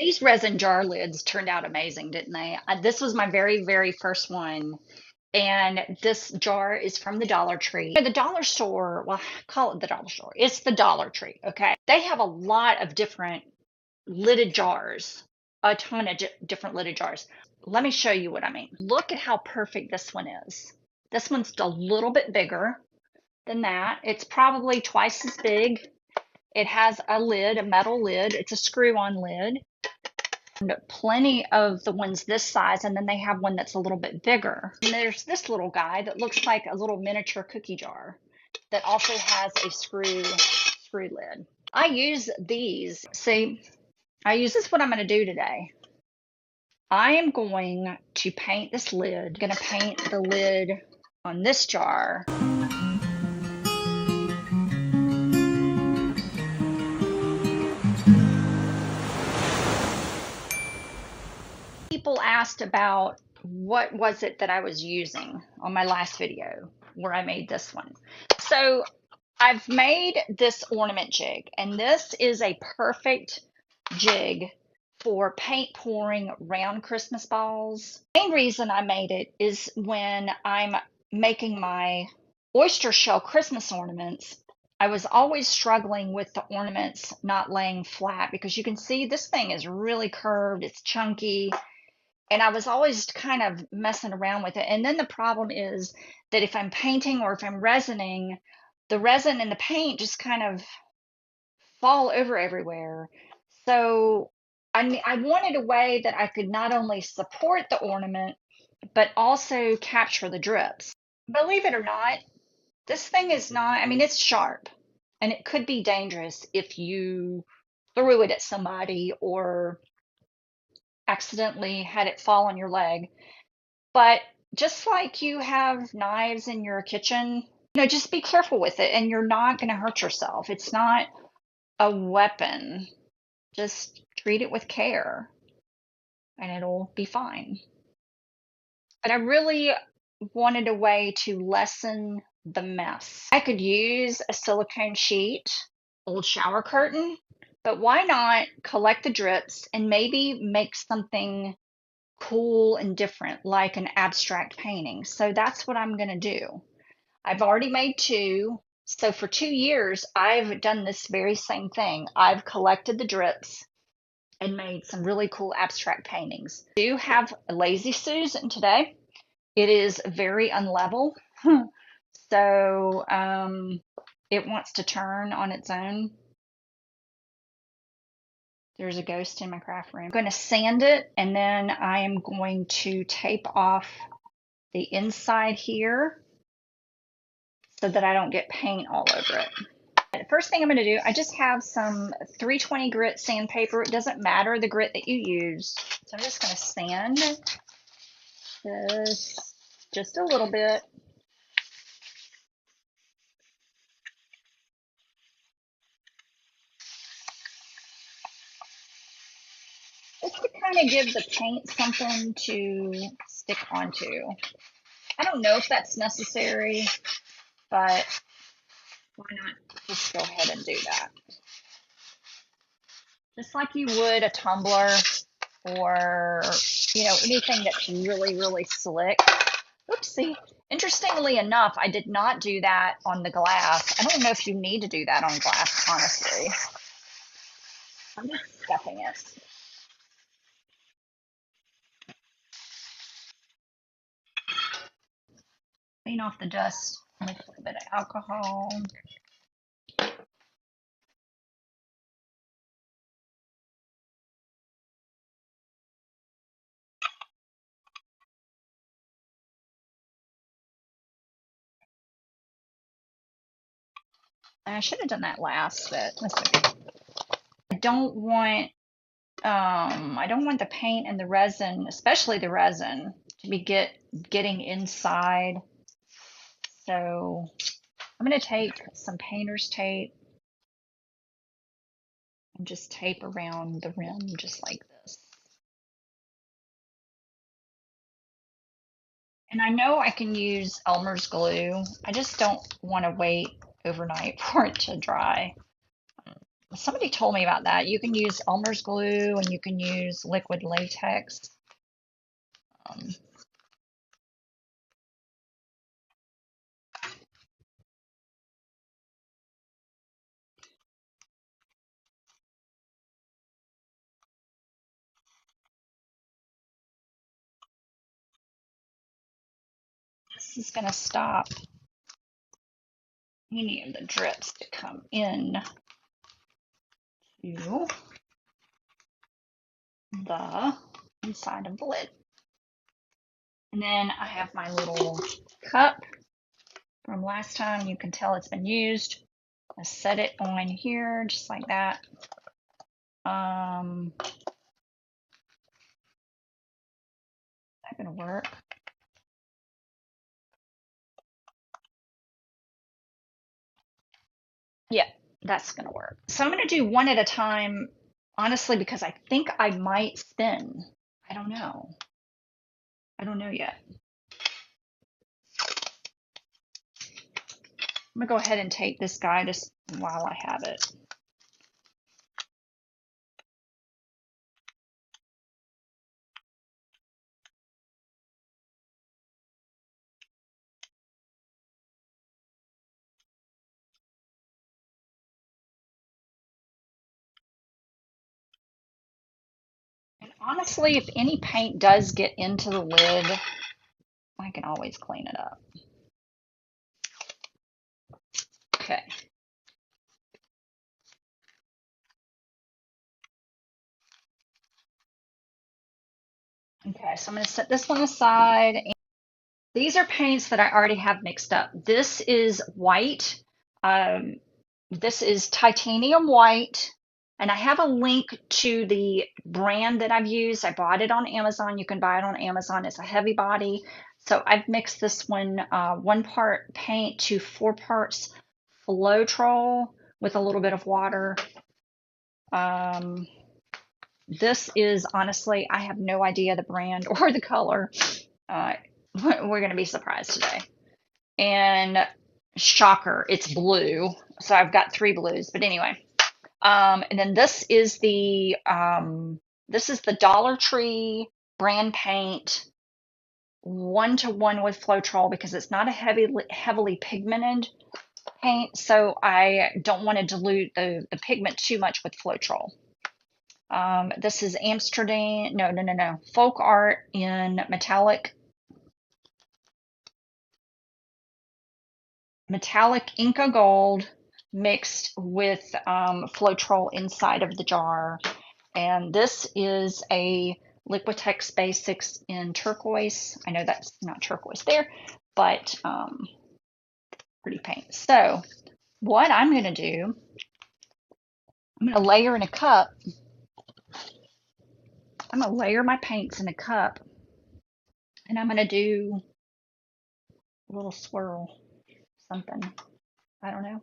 These resin jar lids turned out amazing, didn't they? This was my very, very first one. And this jar is from the Dollar Tree. The Dollar Store, well, call it the Dollar Store. It's the Dollar Tree, okay? They have a lot of different lidded jars, a ton of different lidded jars. Let me show you what I mean. Look at how perfect this one is. This one's a little bit bigger than that. It's probably twice as big. It has a lid, a metal lid. It's a screw-on lid. And plenty of the ones this size, and then they have one that's a little bit bigger. And there's this little guy that looks like a little miniature cookie jar that also has a screw lid. I use these. See, this is what I'm going to do today. I am going to paint this lid. I'm going to paint the lid on this jar. People asked about what was it that I was using on my last video where I made this one. So I've made this ornament jig, and this is a perfect jig for paint pouring round Christmas balls. The main reason I made it is when I'm making my oyster shell Christmas ornaments, I was always struggling with the ornaments not laying flat, because you can see this thing is really curved, it's chunky, and I was always kind of messing around with it. And then the problem is that if I'm painting or if I'm resining, the resin and the paint just kind of fall over everywhere. So I wanted a way that I could not only support the ornament, but also capture the drips. Believe it or not, this thing is not, I mean, it's sharp, and it could be dangerous if you threw it at somebody or accidentally had it fall on your leg. But just like you have knives in your kitchen, just be careful with it, and you're not going to hurt yourself. It's not a weapon. Just treat it with care and it'll be fine. But I really wanted a way to lessen the mess. I could use a silicone sheet, old shower curtain, but why not collect the drips and maybe make something cool and different, like an abstract painting? So that's what I'm going to do. I've already made two. So for 2 years, I've done this very same thing. I've collected the drips and made some really cool abstract paintings. I do have a Lazy Susan today. It is very unlevel. So it wants to turn on its own. There's a ghost in my craft room. I'm going to sand it, and then I am going to tape off the inside here so that I don't get paint all over it. The first thing I'm going to do, I just have some 320 grit sandpaper. It doesn't matter the grit that you use. So I'm just going to sand this just a little bit. Just to kind of give the paint something to stick onto. I don't know if that's necessary, but why not just go ahead and do that? Just like you would a tumbler or, anything that's really, really slick. Oopsie. Interestingly enough, I did not do that on the glass. I don't know if you need to do that on glass, honestly. I'm just stuffing it. Clean off the dust with a little bit of alcohol. I should have done that last, but listen. I don't want the paint and the resin, especially the resin, to be getting inside. So I'm going to take some painter's tape and just tape around the rim just like this. And I know I can use Elmer's glue. I just don't want to wait overnight for it to dry. Somebody told me about that. You can use Elmer's glue and you can use liquid latex. Um, this is going to stop any of the drips to come in to the inside of the lid. And then I have my little cup from last time. You can tell it's been used. I set it on here just like that. Not gonna work. Yeah, that's gonna work. So I'm gonna do one at a time, honestly, because I think I might spin. I don't know. I don't know yet. I'm gonna go ahead and take this guy just while I have it. And honestly, if any paint does get into the lid, I can always clean it up. Okay. Okay, so I'm going to set this one aside. These are paints that I already have mixed up. This is white. This is titanium white. And I have a link to the brand that I've used. I bought it on Amazon. You can buy it on Amazon. It's a heavy body. So I've mixed this one, 1 part paint to 4 parts Floetrol with a little bit of water. This is honestly, I have no idea the brand or the color. We're going to be surprised today. And shocker, it's blue. So I've got 3 blues. But anyway, and then this is the Dollar Tree brand paint, 1-to-1 with Floetrol because it's not a heavily pigmented paint. So I don't want to dilute the pigment too much with Floetrol. This is Amsterdam, no, Folk Art in metallic Inca Gold mixed with Floetrol inside of the jar. And this is a Liquitex Basics in turquoise. I know that's not turquoise there, but pretty paint. So what I'm going to do, I'm going to layer in a cup. I'm going to layer my paints in a cup, and I'm going to do a little swirl, something. I don't know.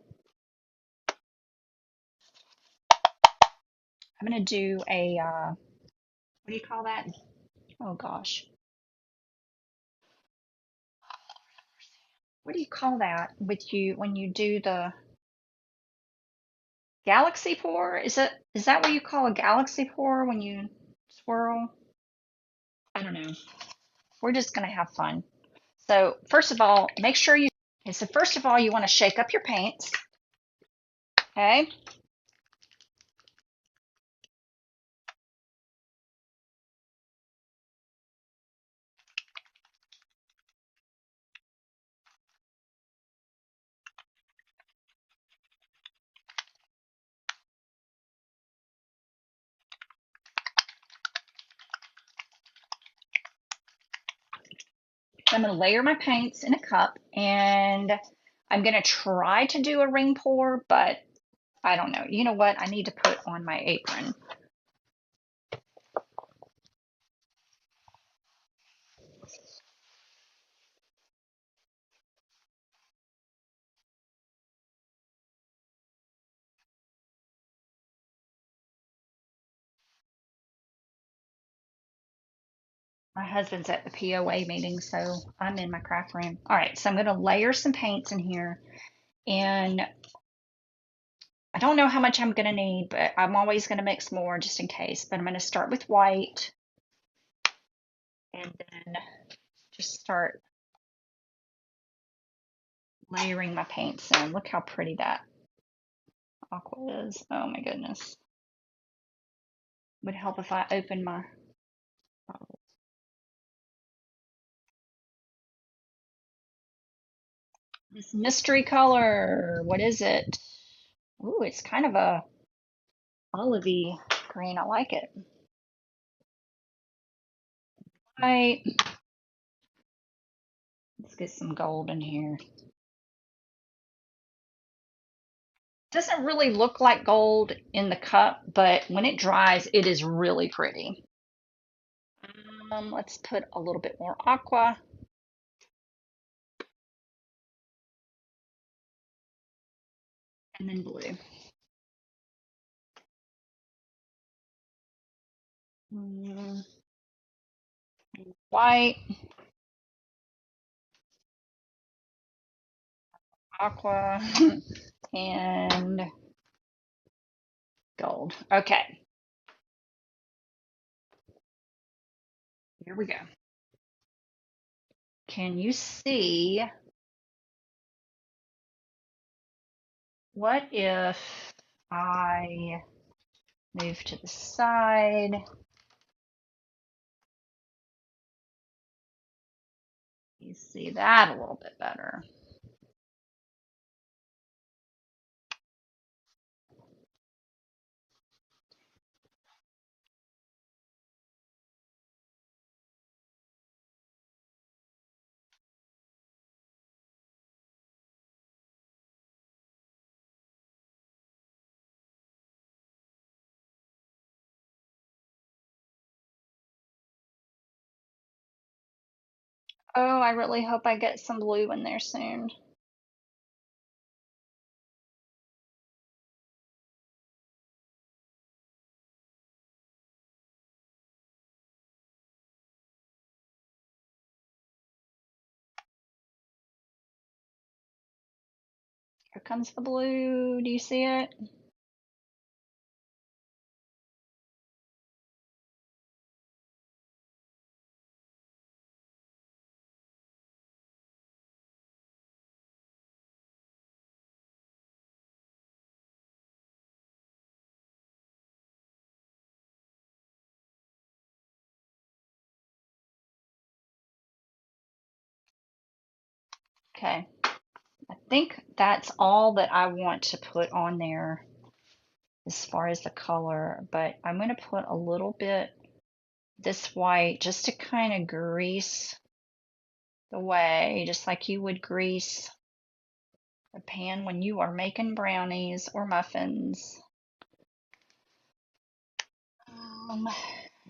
I'm going to do a, what do you call that? Oh gosh. What do you call that with you when you do the galaxy pour? Is that what you call a galaxy pour when you swirl? I don't know. We're just going to have fun. So first of all, make sure you, okay, so first of all, you want to shake up your paints. Okay. I'm going to layer my paints in a cup, and I'm going to try to do a ring pour, but I don't know. You know what? I need to put on my apron. My husband's at the POA meeting, so I'm in my craft room. All right, so I'm going to layer some paints in here, and I don't know how much I'm going to need, but I'm always going to mix more just in case. But I'm going to start with white and then just start layering my paints in. Look how pretty that aqua is. Oh my goodness. Would help if I open my bottle. This mystery color, what is it? Ooh, it's kind of a olivey green. I like it. Right. Let's get some gold in here. Doesn't really look like gold in the cup, but when it dries, it is really pretty. Let's put a little bit more aqua. And then blue. White, aqua, and gold. Okay, here we go. Can you see? What if I move to the side? You see that a little bit better. Oh, I really hope I get some blue in there soon. Here comes the blue. Do you see it? Okay. I think that's all that I want to put on there as far as the color, but I'm going to put a little bit this white just to kind of grease the way, just like you would grease a pan when you are making brownies or muffins. I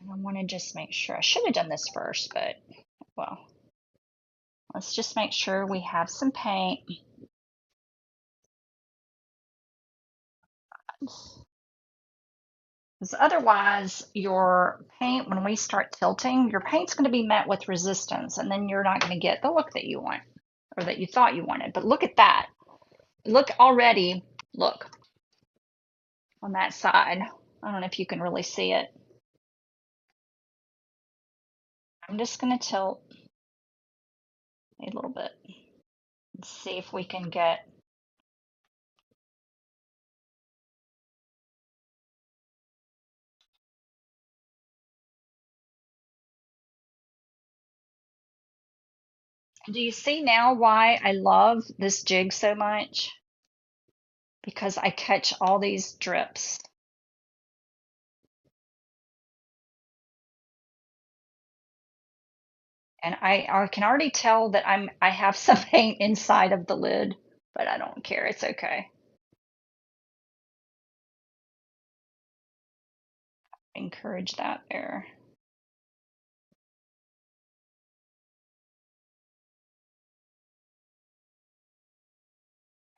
want to just make sure. I should have done this first, but well, let's just make sure we have some paint. Because otherwise, your paint, when we start tilting, your paint's going to be met with resistance, and then you're not going to get the look that you want or that you thought you wanted. But look at that. Look already, look on that side. I don't know if you can really see it. I'm just going to tilt a little bit and see if we can get. Do you see now why I love this jig so much? Because I catch all these drips. And I can already tell that I have some paint inside of the lid, but I don't care. It's okay. Encourage that there.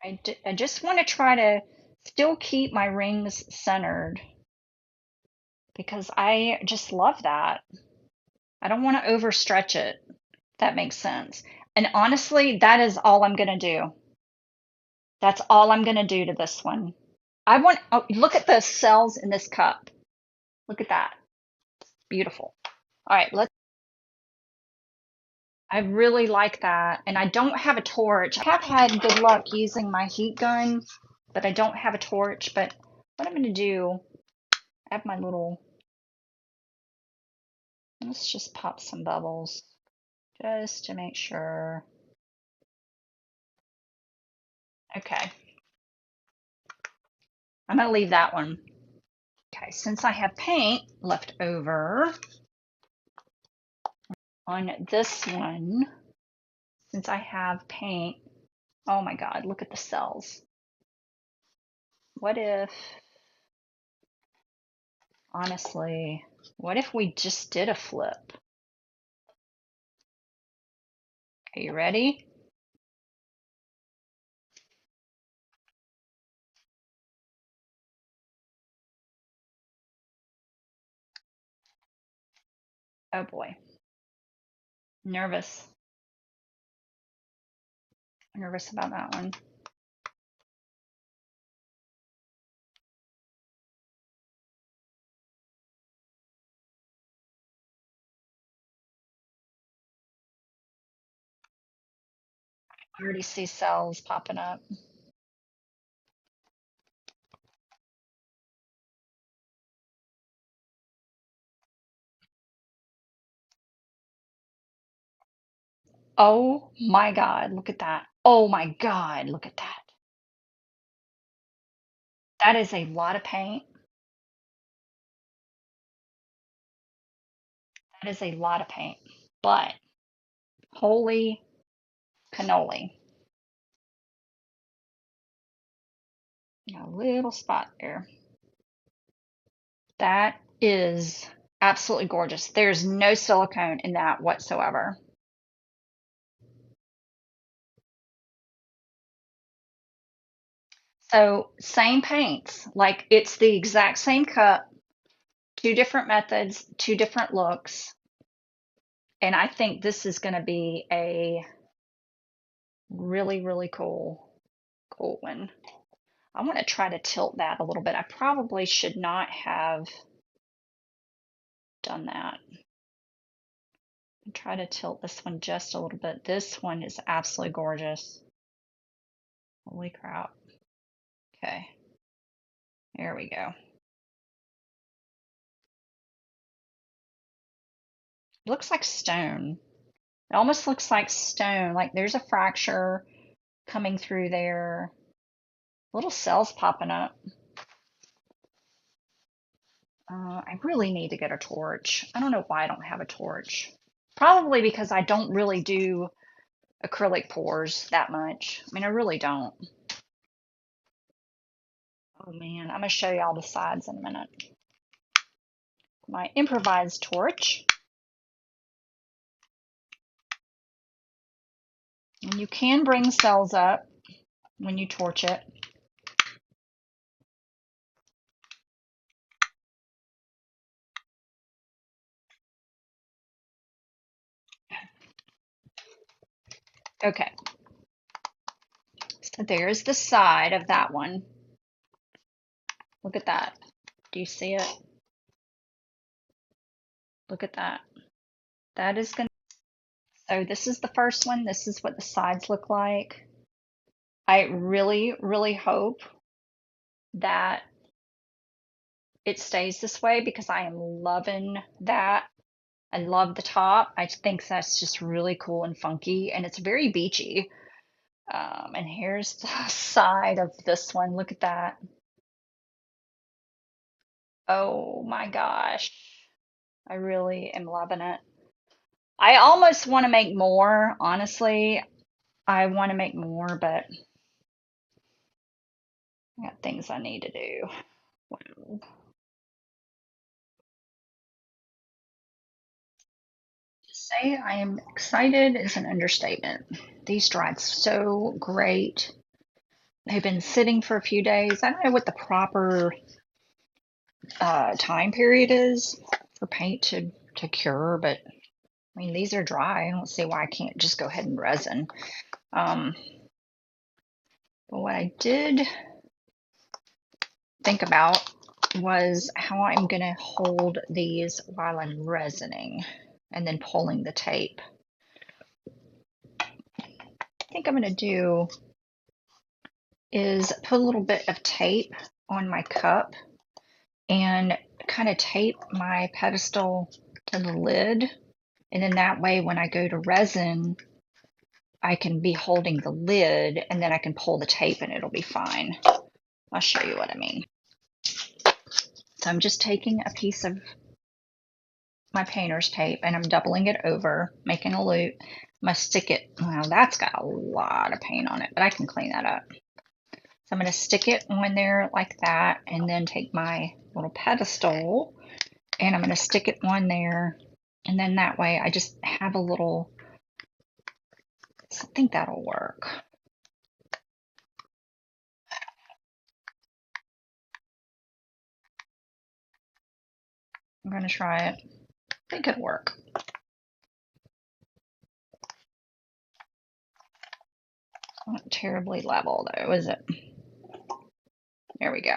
I just want to try to still keep my rings centered because I just love that. I don't want to overstretch it, if that makes sense. And honestly, that is all I'm going to do. That's all I'm going to do to this one. oh, look at the cells in this cup. Look at that. Beautiful. All right, I really like that. And I don't have a torch. I have had good luck using my heat gun, but I don't have a torch. But what I'm going to do, I have my little, let's just pop some bubbles just to make sure. Okay. I'm going to leave that one. Okay, since I have paint left over on this one, since I have paint, oh my God, look at the cells. What if, honestly, what if we just did a flip? Are you ready? Oh boy. Nervous. Nervous about that one. I already see cells popping up. Oh my God, look at that. Oh my God, look at that. That is a lot of paint. That is a lot of paint. But holy cannoli. Got a little spot there. That is absolutely gorgeous. There's no silicone in that whatsoever. So same paints, like it's the exact same cup, two different methods, two different looks. And I think this is going to be a really, really cool one. I want to try to tilt that a little bit. I probably should not have done that. Try to tilt this one just a little bit. This one is absolutely gorgeous. Holy crap. Okay. There we go. Looks like stone. It almost looks like stone. Like there's a fracture coming through there. Little cells popping up. I really need to get a torch. I don't know why I don't have a torch. Probably because I don't really do acrylic pours that much. I mean, I really don't. Oh man, I'm going to show you all the sides in a minute. My improvised torch. And you can bring cells up when you torch it. Okay. So there's the side of that one. Look at that. Do you see it? Look at that. That is going to, so this is the first one. This is what the sides look like. I really, really hope that it stays this way because I am loving that. I love the top. I think that's just really cool and funky, and it's very beachy. And here's the side of this one. Look at that. Oh my gosh. I really am loving it. I almost want to make more, honestly. I want to make more, but I got things I need to do. Wow. To say I am excited is an understatement. These dried so great. They've been sitting for a few days. I don't know what the proper time period is for paint to cure, but I mean, these are dry. I don't see why I can't just go ahead and resin. But what I did think about was how I'm going to hold these while I'm resining and then pulling the tape. I think I'm going to do is put a little bit of tape on my cup and kind of tape my pedestal to the lid. And then that way, when I go to resin, I can be holding the lid and then I can pull the tape and it'll be fine. I'll show you what I mean. So I'm just taking a piece of my painter's tape and I'm doubling it over, making a loop. I'm going to stick it, well, that's got a lot of paint on it, but I can clean that up. So I'm going to stick it on there like that and then take my little pedestal and I'm going to stick it on there. And then that way I just have a little, I think that'll work. I'm going to try it. I think it'll work. Not terribly level though, is it? There we go.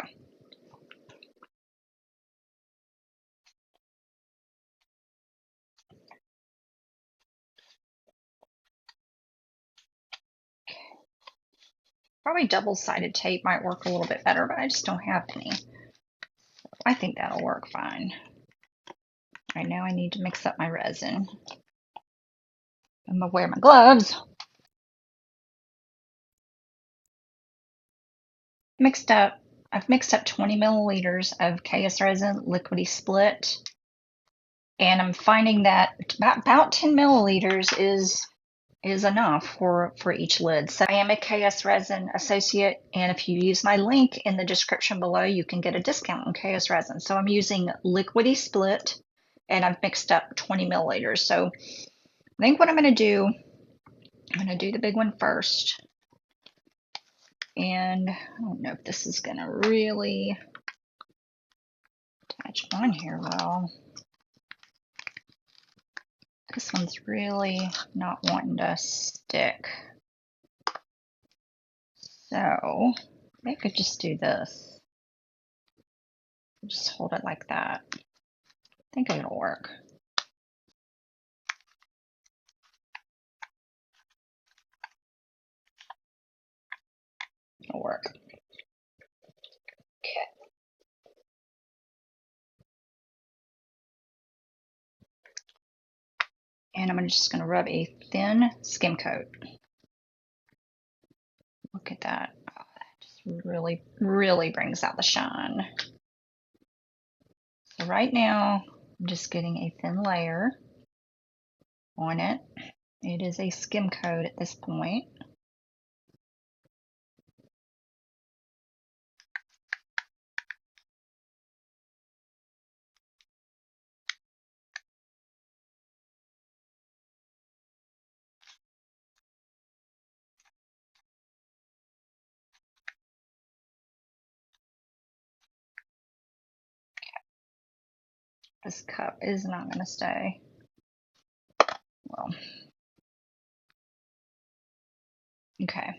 Probably double-sided tape might work a little bit better, but I just don't have any. I think that'll work fine. Right now I need to mix up my resin. I'm gonna wear my gloves. I've mixed up 20 milliliters of KSRESIN liquidy split, and I'm finding that about 10 milliliters is enough for each lid. So I am a KSRESIN associate, and if you use my link in the description below, you can get a discount on KSRESIN. So I'm using liquidy split, and I've mixed up 20 milliliters. So I think what I'm going to do, I'm going to do the big one first. And I don't know if this is going to really attach on here well. This one's really not wanting to stick. So I could just do this. Just hold it like that. I think it'll work. It'll work. Okay. And I'm just going to rub a thin skim coat. Look at that. Oh, that just really, really brings out the shine. So right now, I'm just getting a thin layer on it. It is a skim coat at this point. This cup is not going to stay. Well, okay.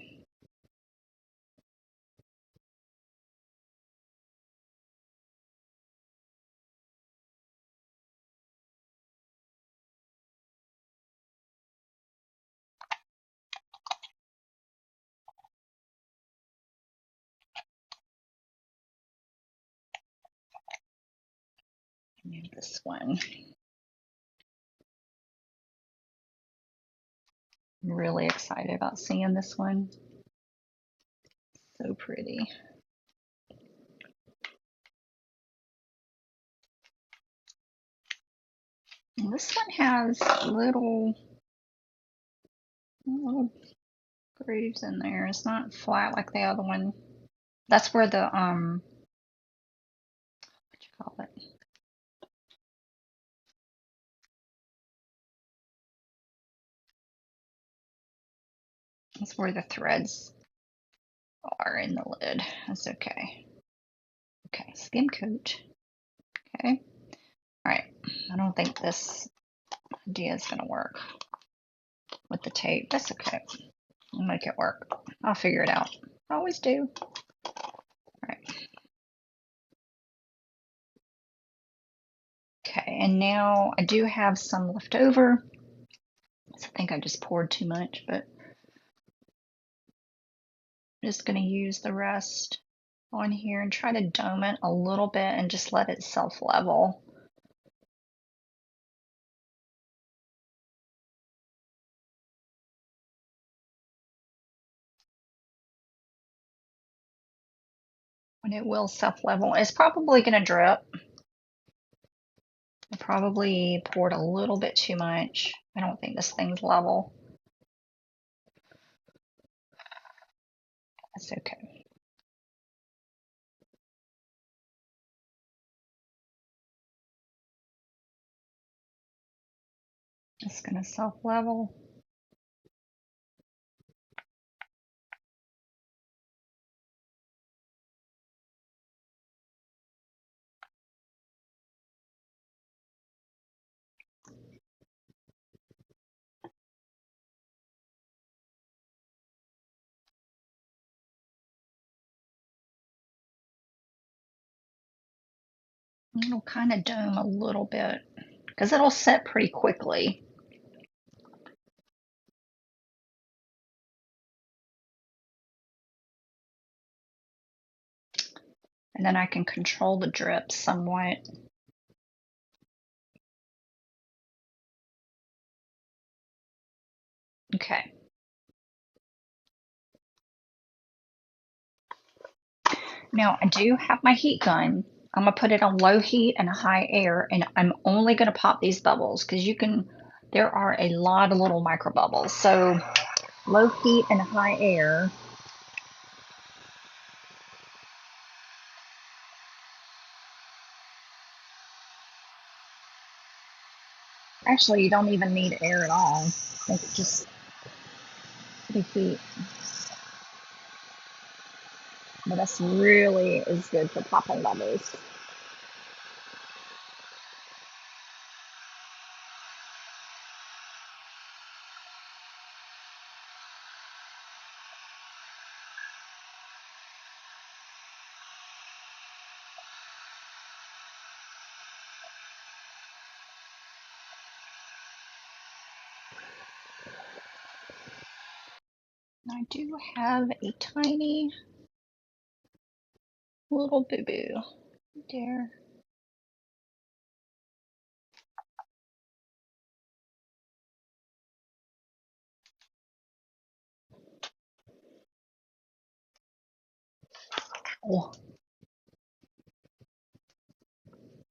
And this one. I'm really excited about seeing this one. So pretty. And this one has little grooves in there. It's not flat like the other one. That's where the what you call it? That's where the threads are in the lid. That's okay. Okay, skim coat. Okay. All right. I don't think this idea is gonna work with the tape. That's okay. I'll make it work. I'll figure it out. I always do. All right. Okay, and now I do have some left over. I think I just poured too much, but I'm just going to use the rest on here and try to dome it a little bit and just let it self-level. And it will self-level. It's probably going to drip. I probably poured a little bit too much. I don't think this thing's level. That's okay. It's going to self-level. It'll kind of dome a little bit because it'll set pretty quickly. And then I can control the drip somewhat. Okay. Now I do have my heat gun. I'm gonna put it on low heat and high air, and I'm only gonna pop these bubbles because there are a lot of little micro bubbles. So low heat and high air. Actually, you don't even need air at all. I think it just the heat. But this really is good for popping bubbles. I do have a tiny little boo-boo there. Oh.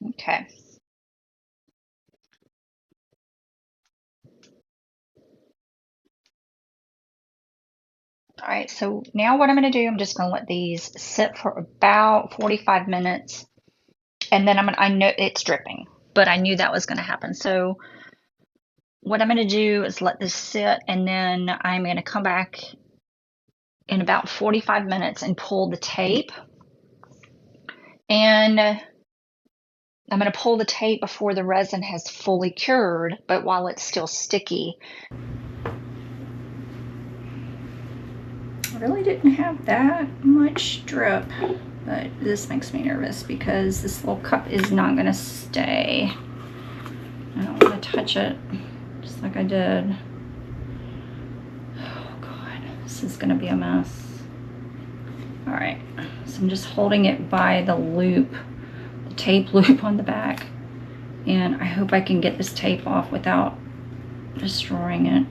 Okay. All right, so now what I'm going to do, I'm just going to let these sit for about 45 minutes. And then I know it's dripping, but I knew that was going to happen. So what I'm going to do is let this sit, and then I'm going to come back in about 45 minutes and pull the tape. And I'm going to pull the tape before the resin has fully cured, but while it's still sticky. I really didn't have that much drip, but this makes me nervous because this little cup is not going to stay. I don't want to touch it just like I did. Oh God, this is going to be a mess. All right, so I'm just holding it by the loop, the tape loop on the back, and I hope I can get this tape off without destroying it.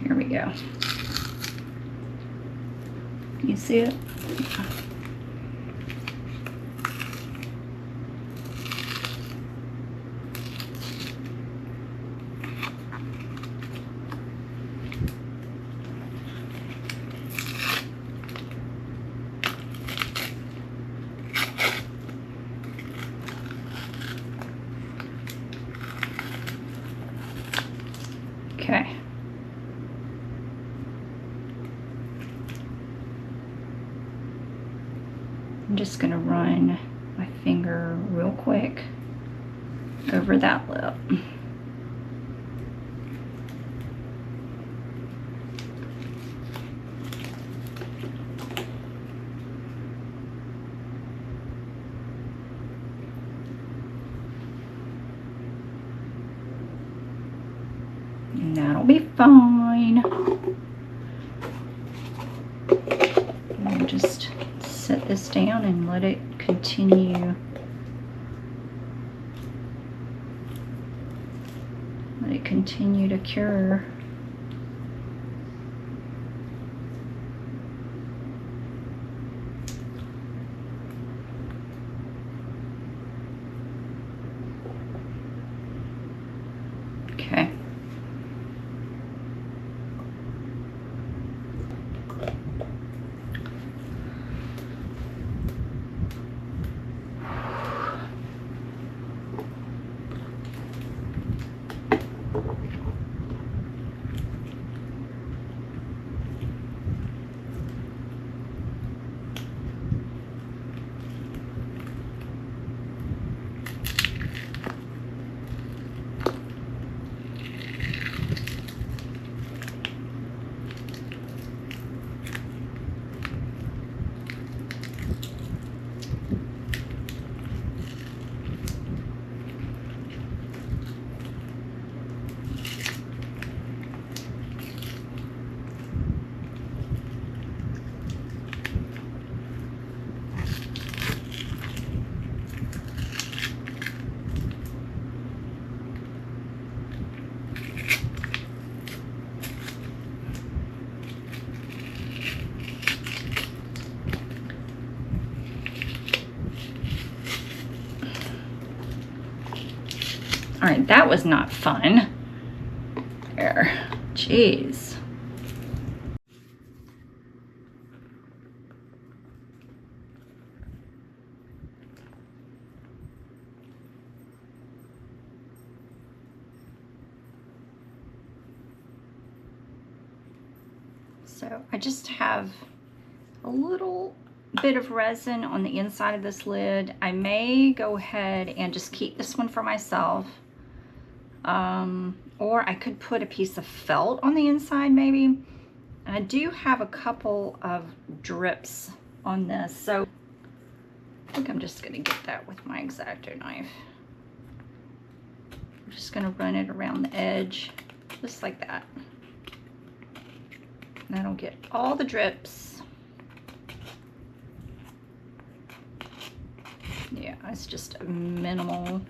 Here we go. Can you see it? Okay. I'm just going to run my finger real quick over that lip. That'll be fine. I'll just set this down and let it continue. Let it continue to cure. Okay. All right, that was not fun. There, jeez. So I just have a little bit of resin on the inside of this lid. I may go ahead and just keep this one for myself. Or I could put a piece of felt on the inside maybe. And I do have a couple of drips on this, so I think I'm just gonna get that with my X-Acto knife. I'm just gonna run it around the edge, just like that. And that'll get all the drips. Yeah, it's just minimal.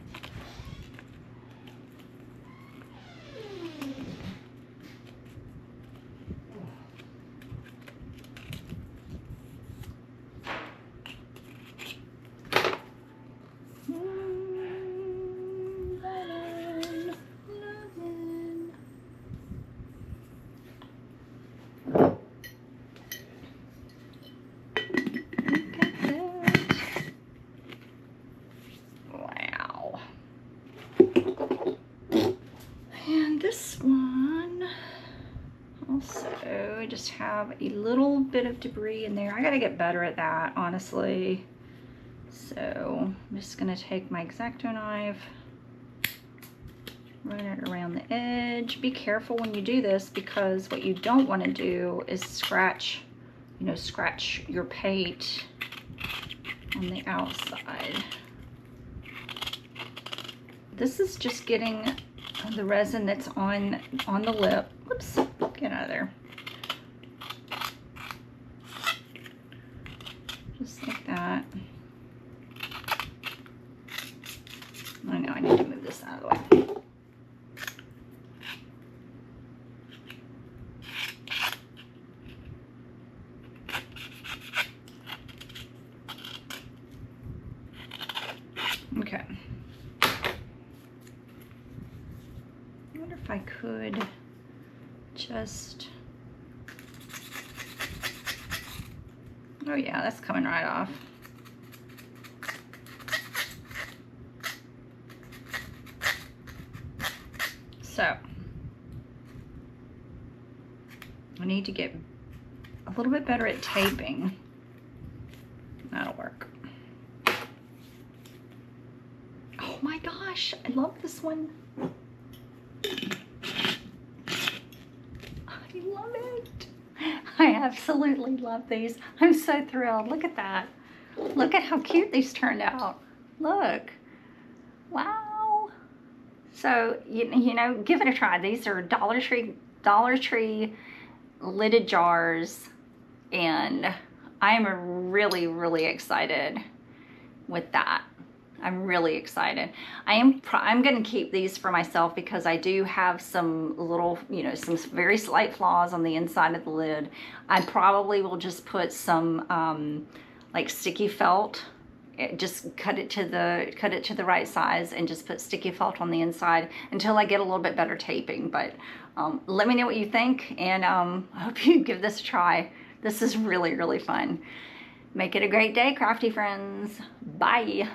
I just have a little bit of debris in there. I gotta get better at that, honestly. So I'm just gonna take my X-Acto knife, run it around the edge. Be careful when you do this, because what you don't want to do is scratch, you know, scratch your paint on the outside. This is just getting the resin that's on the lip. Whoops, get out of there. Just like that. I know I need to move this out of the way. Okay. I wonder if I could just... Oh yeah, that's coming right off. So, I need to get a little bit better at taping. That'll work. Oh my gosh, I love this one. I love it. I absolutely love these. I'm so thrilled. Look at that. Look at how cute these turned out. Look. Wow. So, you know, give it a try. These are Dollar Tree lidded jars, and I'm really excited with that. I'm really excited. I'm going to keep these for myself because I do have some little, you know, some very slight flaws on the inside of the lid. I probably will just put some like sticky felt. Just cut it to the right size and just put sticky felt on the inside until I get a little bit better taping. But let me know what you think, and I hope you give this a try. This is really fun. Make it a great day, crafty friends. Bye.